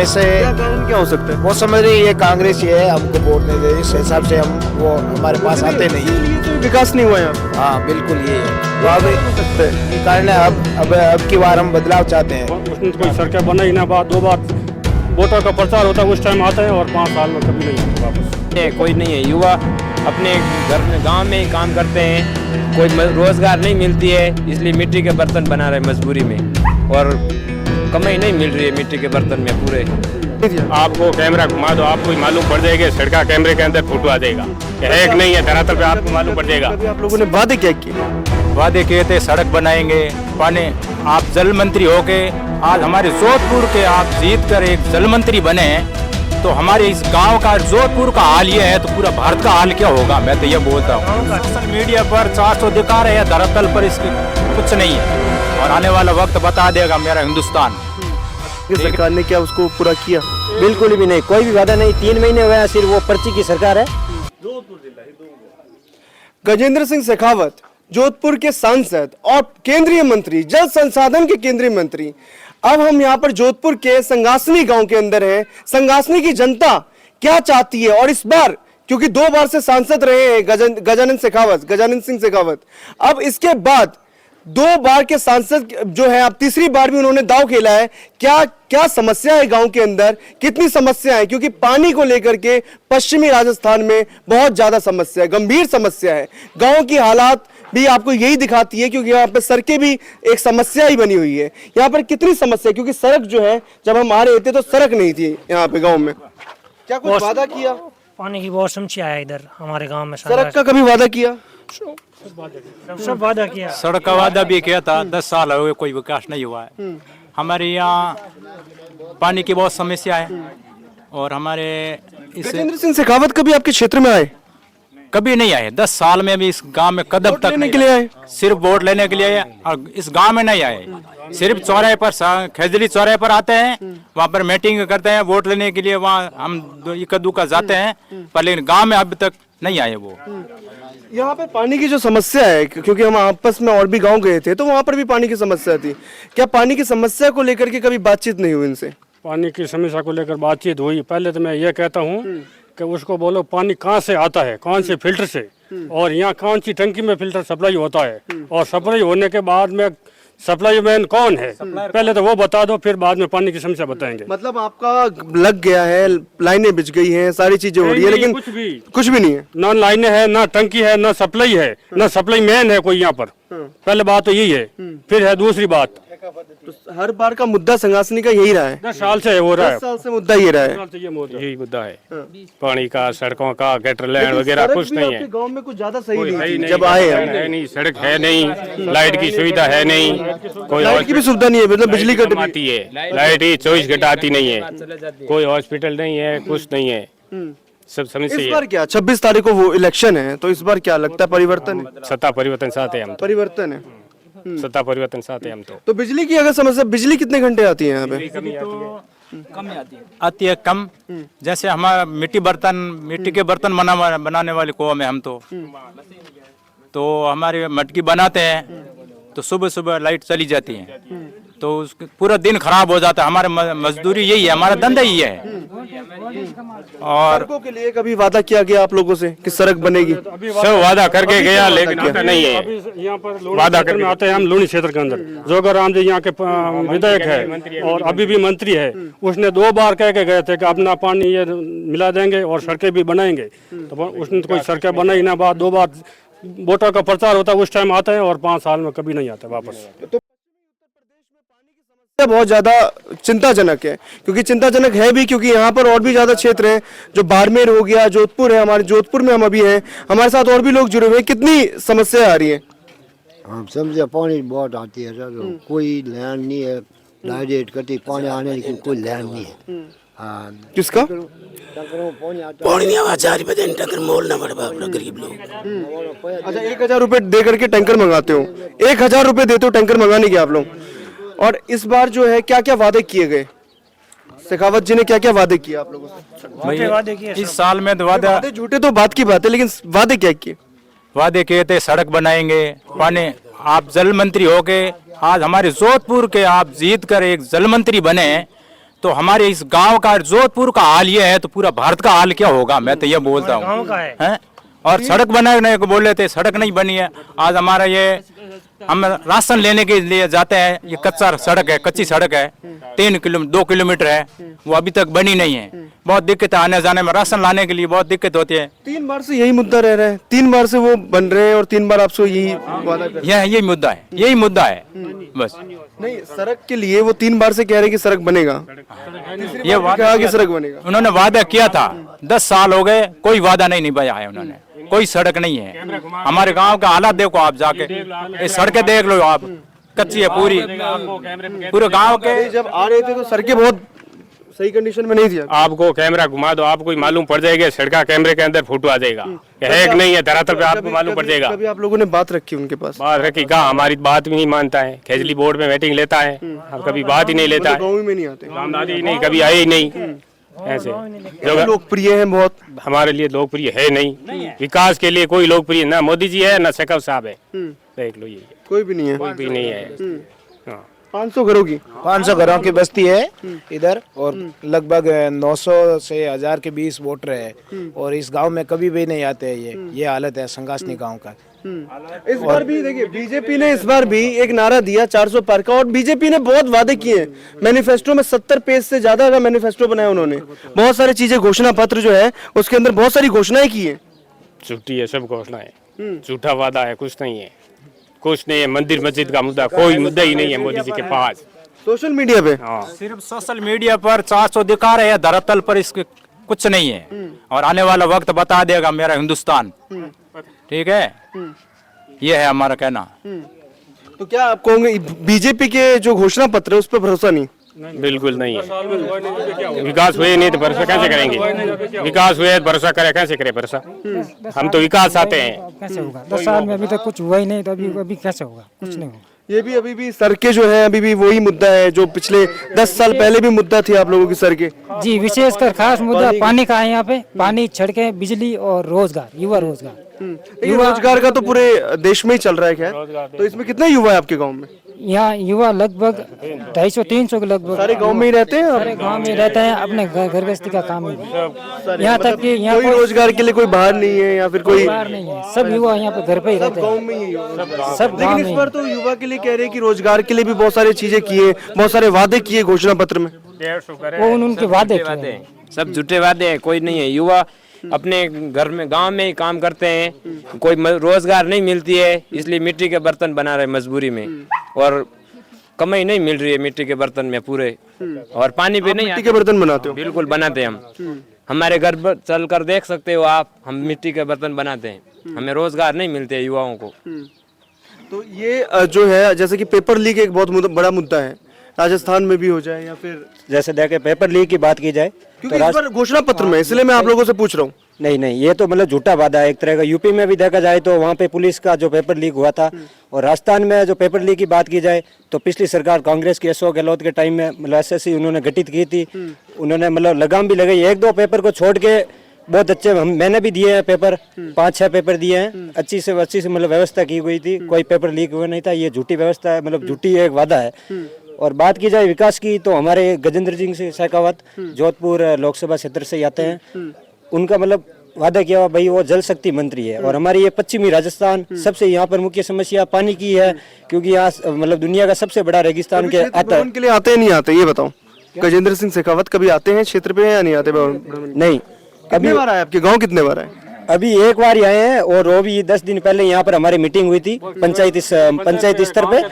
ऐसे क्या कारण क्या हो सकता है? वो समझ रही है कांग्रेस ये है, हमको वोट नहीं दे, इस हिसाब से हम वो हमारे पास आते नहीं। ये तो विकास नहीं हुआ यहाँ। हाँ बिल्कुल ये है, तो अब ये कारण है, अब की बार हम बदलाव चाहते हैं। उसने कोई सरकार बनाई ना, बात दो बार वोटों का प्रचार होता है, उस टाइम आता है और 5 साल में कभी नहीं आता वापस। कोई नहीं है, युवा अपने घर में गांव में ही काम करते हैं, कोई रोजगार नहीं मिलती है, इसलिए मिट्टी के बर्तन बना रहे मजबूरी में, और कमाई नहीं मिल रही है मिट्टी के बर्तन में पूरे। आपको कैमरा घुमा दो, आपको मालूम पड़ जाएगा, सड़का कैमरे के अंदर फोटो आ जाएगा, है कि नहीं है धरातल पे आपको मालूम पड़ जाएगा। अभी आप लोगों ने वादे क्या किए? वादे किए थे सड़क बनाएंगे, पानी, आप जल मंत्री हो के आज हमारे जोधपुर के आप जीत कर एक जल मंत्री बने हैं, तो हमारे इस गांव का जोधपुर का हाल ये है तो पूरा भारत का हाल क्या होगा। मैं तो ये बोलता हूँ, सोशल मीडिया पर 400 दिखा रहे हैं, धरातल पर इसकी कुछ नहीं है, और आने वाला वक्त बता देगा मेरा हिंदुस्तान। सरकार ने क्या उसको पूरा किया? बिल्कुल भी नहीं, कोई भी वादा नहीं। 3 महीने हुए हैं, सिर्फ वो पर्ची की सरकार है। गजेंद्र सिंह शेखावत जोधपुर के सांसद और केंद्रीय मंत्री, जल संसाधन के केंद्रीय मंत्री। अब हम यहाँ पर जोधपुर के संगासनी गांव के अंदर हैं। संगासनी की जनता क्या चाहती है, और इस बार क्योंकि 2 बार से सांसद रहे हैं गजानन सिंह शेखावत, अब इसके बाद 2 बार के सांसद जो है, अब तीसरी बार भी उन्होंने दांव खेला है। क्या समस्या है गांव के अंदर, कितनी समस्या है, क्योंकि पानी को लेकर के पश्चिमी राजस्थान में बहुत ज्यादा समस्या है, गंभीर समस्या है। गांव की हालात भी आपको यही दिखाती है, क्योंकि यहाँ पे सड़कें भी एक समस्या ही बनी हुई है। यहाँ पर कितनी समस्या, क्योंकि सड़क जो है, जब हम आ रहे थे तो सड़क नहीं थी यहाँ पे गाँव में। क्या कुछ वादा किया? पानी की बहुत समस्या है इधर हमारे गांव में। सड़क का कभी वादा किया? सब वादा किया। सड़क का वादा भी किया था, 10 साल हो गए, कोई विकास नहीं हुआ है। हमारे यहाँ पानी की बहुत समस्या है, और हमारे गजेंद्र सिंह शेखावत कभी आपके क्षेत्र में आए? कभी नहीं आए, 10 साल में भी इस गांव में कदम तक लेने के लिए आए? सिर्फ वोट लेने के लिए, और इस गांव में नहीं आए, सिर्फ चौराहे पर, खेजली चौराहे पर आते हैं, वहाँ पर मीटिंग करते हैं वोट लेने के लिए, वहाँ हम इक्का दुक्का जाते हैं, पर लेकिन गांव में अभी तक नहीं आए वो। यहाँ पे पानी की जो समस्या है, क्योंकि हम आपस में और भी गांव गए थे तो वहाँ पर भी पानी की समस्या थी, क्या पानी की समस्या को लेकर के कभी बातचीत नहीं हुई इनसे? पानी की समस्या को लेकर बातचीत हुई। पहले तो मैं ये कहता हूँ कि उसको बोलो पानी कहाँ से आता है, कौन से फिल्टर से, और यहाँ कौन सी टंकी में फिल्टर सप्लाई होता है, और सप्लाई होने के बाद में सप्लाई मैन कौन है, पहले तो वो बता दो, फिर बाद में पानी की समस्या बताएंगे। मतलब आपका लग गया है, लाइनें बिछ गई हैं, सारी चीजें हो रही है, लेकिन कुछ भी नहीं है। ना लाइनें है, ना टंकी है, ना सप्लाई है, ना सप्लाई मैन है कोई यहाँ पर। पहले बात तो यही है। फिर है दूसरी बात, तो हर बार का मुद्दा संगासनी का यही रहा है। 10 साल से हो रहा है, 10 साल से मुद्दा ये रहा है। यही मुद्दा है, पानी का, सड़कों का, गटर लाइन वगैरह कुछ नहीं है। गांव में कुछ ज्यादा सही कोई नहीं थी नहीं, जब आए है नहीं, सड़क है नहीं, लाइट की सुविधा है नहीं, कोई लाइट की भी सुविधा नहीं है, मतलब बिजली कट आती है, लाइट ही 24 घंटा आती नहीं है, कोई हॉस्पिटल नहीं है, कुछ नहीं है, सब समस्या इस है। बार क्या 26 तारीख को वो इलेक्शन है, तो इस बार क्या लगता है परिवर्तन है? सत्ता परिवर्तन चाहते हैं हम तो, परिवर्तन है। सत्ता परिवर्तन चाहते हैं हम तो। बिजली की अगर समस्या, बिजली कितने घंटे आती है यहाँ पे? आती है कम, जैसे हमारा मिट्टी के बर्तन बनाने वाले कौम है हम तो हमारे मटकी बनाते हैं, तो सुबह सुबह लाइट चली जाती है, तो पूरा दिन खराब हो जाता है। हमारा मजदूरी यही है, हमारा धंधा ही है। और सड़कों के लिए कभी वादा किया गया आप लोगों से कि सड़क बनेगी? सब वादा करके गया, लेकिन आता नहीं है। यहाँ पर वादा करके आते हैं हम लूनी क्षेत्र के अंदर। जोगाराम जी यहाँ के विधायक है और अभी भी मंत्री है, उसने 2 बार कह के गए थे कि अपना पानी ये मिला देंगे और सड़कें भी बनाएंगे, तो उसने तो कोई सड़कें बनाई ना। 2 बार वोटों का प्रचार होता है, उस टाइम आता है और 5 साल में कभी नहीं आता वापस। बहुत ज्यादा चिंताजनक है, क्योंकि चिंताजनक है भी क्योंकि यहाँ पर और भी ज्यादा क्षेत्र हैं, जो बाड़मेर हो गया, जोधपुर है, हमारे जोधपुर में हम अभी हैं, हमारे साथ और भी लोग जुड़े हुए हैं। कितनी समस्या आ रही है? हम समझे पानी बहुत आती है सर, कोई लैंड नहीं है, डायरेक्ट कटी पानी आने की कोई लैंड नहीं है। हाँ, किसका पानी नहीं आवा, 4 रुपए टंकर मोलना पड़ बाप गरीब लोग। अच्छा, 1000 रुपए दे करके टैंकर मंगाते हो? 1000 रुपए देते हो टैंकर मंगाने के आप लोग? और इस बार जो है क्या क्या वादे किए गए? शेखावत जी ने क्या क्या वादे किए आप लोगों से? वादे किए इस साल में तो वादे झूठे तो बात की बात है, लेकिन वादे क्या किए? वादे किए थे सड़क बनाएंगे, पानी, आप जल मंत्री हो के आज हमारे जोधपुर के आप जीत कर एक जल मंत्री बने, तो हमारे इस गांव का जोधपुर का हाल ये है तो पूरा भारत का हाल क्या होगा। मैं तो ये बोलता हूँ गाँव का है। हैं? और सड़क बनाने को बोल रहे थे, सड़क नहीं बनी है। आज हमारा ये हम राशन लेने के लिए जाते हैं, ये कच्चा सड़क है, कच्ची सड़क है, 2 किलोमीटर है, वो अभी तक बनी नहीं है। बहुत दिक्कत है आने जाने में, राशन लाने के लिए बहुत दिक्कत होती है। 3 बार से यही मुद्दा रह रहा है, 3 बार से वो बन रहे हैं और 3 बार आपसे यही वादा कर रहे हैं। यही मुद्दा है, यही मुद्दा है बस। नहीं, सड़क के लिए वो 3 बार से कह रहे हैं कि सड़क बनेगा, ये कहा कि सड़क बनेगा। उन्होंने वादा किया था, 10 साल हो गए, कोई वादा नहीं निभाया है उन्होंने। कोई सड़क नहीं है। हमारे गांव का हालात देखो आप जाके, ये सड़कें देख लो आप, कच्ची है पूरी, पूरे गांव के। जब आ रहे थे तो सड़कें बहुत सही कंडीशन में नहीं थी। आपको कैमरा घुमा दो, आपको मालूम पड़ जाएगा, सड़का कैमरे के अंदर फोटो आ जाएगा, है कि नहीं है धरातल पे आपको मालूम पड़ जाएगा। कभी आप लोगों ने बात रखी उनके पास? बात रखी कहा, हमारी बात भी नहीं मानता है। खेजली बोर्ड में मीटिंग लेता है, अब कभी बात ही नहीं लेता है, गाँव में नहीं आते, रामदादी ही नहीं, कभी आए ही नहीं। ऐसे जो लोकप्रिय है बहुत, हमारे लिए लोकप्रिय है नहीं। विकास के लिए कोई लोकप्रिय ना मोदी जी है ना शेखव साहब है, देख लो ये कोई भी नहीं है। कोई भी नहीं है। हाँ। 500 घरों की 500 घरों की बस्ती है इधर, और लगभग 900 से 1000 के 20 वोटर है, और इस गांव में कभी भी नहीं आते हैं। ये हालत है संगासनी गांव का। इस बार भी देखिए, बीजेपी ने इस बार भी एक नारा दिया 400 पार का, और बीजेपी ने बहुत वादे किए हैं। मैनिफेस्टो में 70 पेज से ज्यादा का मैनिफेस्टो बनाया उन्होंने। बहुत सारी चीजें, घोषणा पत्र जो है उसके अंदर बहुत सारी घोषणाएं की है। झूठी है सब घोषणाएं, झूठा वादा है, कुछ नहीं है, कुछ नहीं है। मंदिर मस्जिद का मुद्दा, कोई मुद्दा ही नहीं है मोदी जी के पास। सोशल मीडिया पे हाँ, सिर्फ सोशल मीडिया पर 400 दिखा रहे हैं, धरातल पर इसके कुछ नहीं है। और आने वाला वक्त बता देगा मेरा हिंदुस्तान। ठीक है, ये है हमारा कहना। तो क्या आप कहोगे बीजेपी के जो घोषणा पत्र है उस पर भरोसा नहीं? बिल्कुल नहीं है। विकास हुए नहीं तो भरोसा कैसे करेंगे? विकास हुए तो भरोसा करे, कैसे करे भरोसा? हम तो विकास चाहते हैं। कैसे होगा? 10 साल में अभी तक कुछ हुआ ही नहीं, तो अभी कैसे होगा? कुछ नहीं होगा। ये भी अभी भी सड़कें जो है अभी भी वही मुद्दा है जो पिछले 10 साल पहले भी मुद्दा थी आप लोगों की सड़कें। जी, विशेषकर खास मुद्दा पानी का है यहाँ पे। पानी, सड़कें, बिजली और रोजगार, युवा रोजगार। युवा रोजगार का तो पूरे देश में ही चल रहा है। खैर, तो इसमें कितने युवा है आपके गांव में? यहाँ युवा लगभग 250-300 के लगभग सारे गांव में ही रहते हैं। सारे गांव में रहते हैं, अपने घर गृहस्थी का काम है। यहाँ तक कि यहाँ कोई रोजगार के लिए कोई बाहर नहीं है या फिर कोई बाहर नहीं है, सब युवा यहाँ पे घर पे ही रहते गांव हैं। में ही है। सब गांव लेकिन में इस बार तो युवा के लिए कह रहे हैं कि रोजगार के लिए भी बहुत सारी चीजें किए, बहुत सारे वादे किए घोषणा पत्र में। वो उनके वादे थे। सब झूठे वादे हैं, कोई नहीं है। युवा अपने घर में गांव में ही काम करते हैं, कोई रोजगार नहीं मिलती है, इसलिए मिट्टी के बर्तन बना रहे मजबूरी में, और कमाई नहीं मिल रही है मिट्टी के बर्तन में पूरे, और पानी भी नहीं। मिट्टी के बर्तन बनाते हो? बिल्कुल बनाते हैं हम। हमारे घर पर चल कर देख सकते हो आप, हम मिट्टी के बर्तन बनाते हैं। हमें रोजगार नहीं मिलते युवाओं को। तो ये जो है, जैसे कि पेपर लीक एक बहुत बड़ा मुद्दा है, राजस्थान में भी हो जाए या फिर जैसे देखे पेपर लीक की बात की जाए क्योंकि इस बार घोषणा पत्र में, इसलिए मैं आप लोगों से पूछ रहा हूँ। नहीं, ये तो मतलब झूठा वादा है एक तरह का। यूपी में भी देखा जाए तो वहाँ पे पुलिस का जो पेपर लीक हुआ था, और राजस्थान में जो पेपर लीक की बात की जाए तो पिछली सरकार कांग्रेस की अशोक गहलोत के टाइम में मतलब एसएससी उन्होंने गठित की थी। उन्होंने मतलब लगाम भी लगाई, 1-2 पेपर को छोड़ के बहुत अच्छे मैंने भी दिए हैं पेपर, 5-6 पेपर दिए हैं। अच्छी से मतलब व्यवस्था की गई थी, कोई पेपर लीक हुआ नहीं था। ये झूठी व्यवस्था है, मतलब झूठी एक वादा है। और बात की जाए विकास की तो हमारे गजेंद्र सिंह शेखावत जोधपुर लोकसभा क्षेत्र से आते हैं। उनका मतलब वादा किया हुआ भाई वो जल शक्ति मंत्री है, और हमारी ये पश्चिमी राजस्थान सबसे यहाँ पर मुख्य समस्या पानी की है, क्योंकि यहाँ मतलब दुनिया का सबसे बड़ा रेगिस्तान के आता है। उनके लिए आते नहीं आते ये बताओ? गजेंद्र सिंह शेखावत कभी आते हैं क्षेत्र पे या नहीं आते? नहीं। कितने बार आए आपके गाँव? कितने बार आए? अभी एक बार ही आए हैं, और वो भी 10 दिन पहले यहाँ पर हमारी मीटिंग हुई थी पंचायत स्तर पे,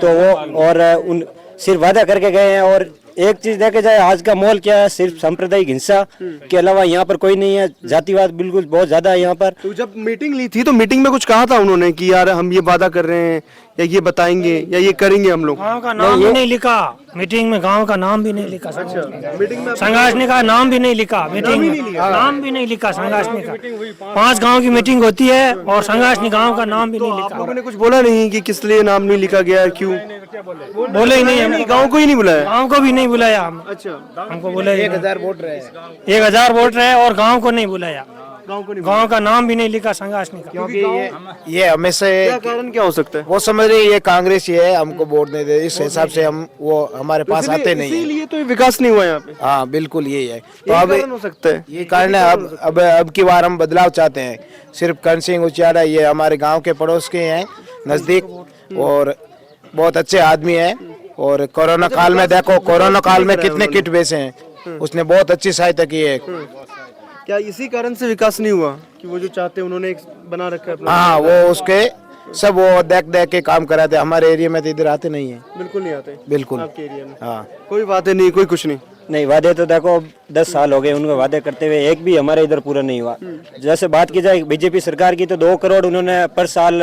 तो वो और उन सिर्फ वादा करके गए हैं। और एक चीज देखे जाए, आज का माहौल क्या है, सिर्फ सांप्रदायिक हिंसा के अलावा यहाँ पर कोई नहीं है। जातिवाद बिल्कुल बहुत ज्यादा है यहाँ पर। तो जब मीटिंग ली थी तो मीटिंग में कुछ कहा था उन्होंने कि यार हम ये वादा कर रहे हैं या ये बताएंगे या ये करेंगे हम लोग? गांव का नाम भी नहीं लिखा मीटिंग में, गांव का नाम भी नहीं लिखा। मीटिंग में संगासनी का नाम भी नहीं लिखा मीटिंग में, नाम भी नहीं लिखा संगासनी का। 5 गांव की मीटिंग होती है और संगासनी गांव का नाम भी नहीं आप लिखा। लोगों ने कुछ बोला नहीं कि किस लिए नाम नहीं लिखा गया, क्यों? बोले ही नहीं, हमने गाँव को ही नहीं बुलाया? गांव को भी नहीं बुलाया हम। अच्छा, हमको बोले 1000 वोट रहे। 1000 वोट रहे और गांव को नहीं बुलाया। गांव का नाम भी नहीं लिखा संगासनी का। क्योंकि ये हमेशा क्या कारण क्या हो सकता है? वो समझ रहे हैं ये कांग्रेस ही है, हमको वोट नहीं दे, इस हिसाब से हम वो हमारे पास आते नहीं है। इसीलिए तो ये विकास नहीं हुआ यहाँ पे। हाँ बिल्कुल यही है। तो यही अब कारण हो सकता है। ये कारण है। अब की बार हम बदलाव चाहते हैं। सिर्फ कर्ण सिंह उचियाड़ा ये हमारे गांव के पड़ोस के हैं, नजदीक, और बहुत अच्छे आदमी हैं। और कोरोना काल में देखो, कोरोना काल में कितने किट बेचे हैं, उसने बहुत अच्छी सहायता की है। क्या इसी कारण से विकास नहीं हुआ कि वो जो चाहते हैं उन्होंने एक बना रखा है अपना? हाँ, वो उसके सब वो देख देख के काम कराते। हमारे एरिया में तो इधर आते नहीं है, बिल्कुल नहीं आते बिल्कुल। आपके एरिया में हाँ, कोई बातें नहीं, कोई कुछ नहीं। नहीं, वादे तो देखो 10 साल हो गए उनको वादे करते हुए, एक भी हमारे इधर पूरा नहीं हुआ। जैसे बात की जाए बीजेपी सरकार की तो 2 करोड़ उन्होंने पर साल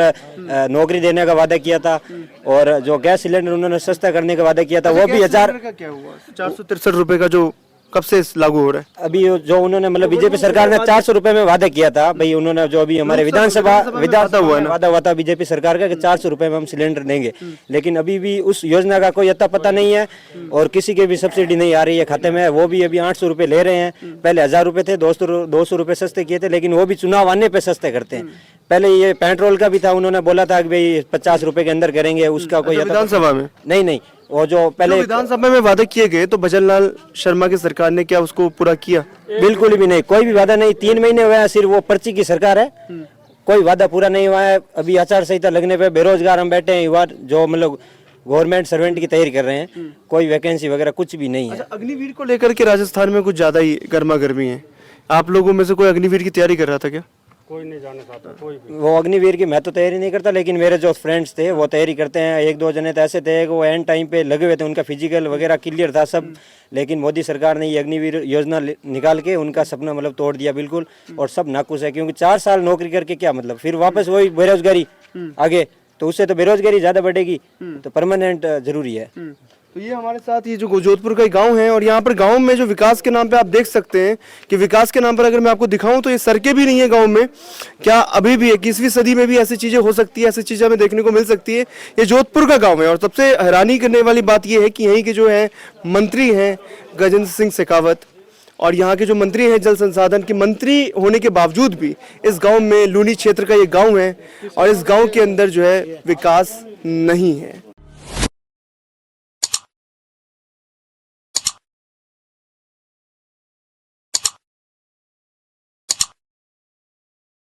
नौकरी देने का वादा किया था, और जो गैस सिलेंडर उन्होंने सस्ता करने का वादा किया था वो भी 1000 का क्या हुआ? 463 रुपए का जो कब से लागू हो रहा है? अभी जो उन्होंने मतलब बीजेपी सरकार ने 400 रुपए में वादा किया था भाई, उन्होंने जो अभी हमारे विधानसभा वादा हुआ था बीजेपी सरकार का कि 400 रुपए में हम सिलेंडर देंगे, लेकिन अभी भी उस योजना का कोई अता पता नहीं है, और किसी के भी सब्सिडी नहीं आ रही है खाते में। वो भी अभी 800 रुपए ले रहे हैं, पहले 1000 रुपए थे, 200 रुपए सस्ते किए थे, लेकिन वो भी चुनाव आने पे सस्ते करते हैं। पहले ये पेट्रोल का भी था, उन्होंने बोला था कि भाई 50 रुपए के अंदर करेंगे, उसका कोई विधानसभा में नहीं, वो जो पहले विधानसभा में वादे किए गए तो भजनलाल शर्मा की सरकार ने क्या उसको पूरा किया? बिल्कुल भी नहीं, कोई भी वादा नहीं। 3 महीने हुए हैं, सिर्फ वो पर्ची की सरकार है, कोई वादा पूरा नहीं हुआ है। अभी आचार संहिता लगने पे बेरोजगार हम बैठे हैं, युवा जो मतलब गवर्नमेंट सर्वेंट की तैयारी कर रहे हैं, कोई वैकेंसी वगैरह कुछ भी नहीं है। अग्निवीर को लेकर के राजस्थान में कुछ ज्यादा ही गर्मा गर्मी है। आप लोगों में से कोई अग्निवीर की तैयारी कर रहा था क्या? कोई नहीं जाना चाहता, कोई भी। वो अग्निवीर की मैं तो तैयारी नहीं करता, लेकिन मेरे जो फ्रेंड्स थे वो तैयारी करते हैं। 1-2 जने तो ऐसे थे कि वो एंड टाइम पे लगे हुए थे, उनका फिजिकल वगैरह क्लियर था सब, लेकिन मोदी सरकार ने ये अग्निवीर योजना निकाल के उनका सपना मतलब तोड़ दिया बिल्कुल, और सब नाखुश है। क्योंकि 4 साल नौकरी करके क्या मतलब, फिर वापस वही बेरोजगारी आगे, तो उससे तो बेरोजगारी ज्यादा बढ़ेगी, तो परमानेंट जरूरी है। तो ये हमारे साथ ये जो जोधपुर का गांव है, और यहाँ पर गांव में जो विकास के नाम पे आप देख सकते हैं कि विकास के नाम पर अगर मैं आपको दिखाऊं तो ये सड़कें भी नहीं है गांव में। क्या अभी भी 21वीं सदी में भी ऐसी चीजें हो सकती है? ऐसी चीजें हमें देखने को मिल सकती है। ये जोधपुर का गांव है, और सबसे हैरानी करने वाली बात ये है कि यहीं के जो है मंत्री हैं गजेंद्र सिंह शेखावत, और यहाँ के जो मंत्री हैं जल संसाधन के मंत्री होने के बावजूद भी इस गांव में लूनी क्षेत्र का ये गांव है, और इस गांव के अंदर जो है विकास नहीं है।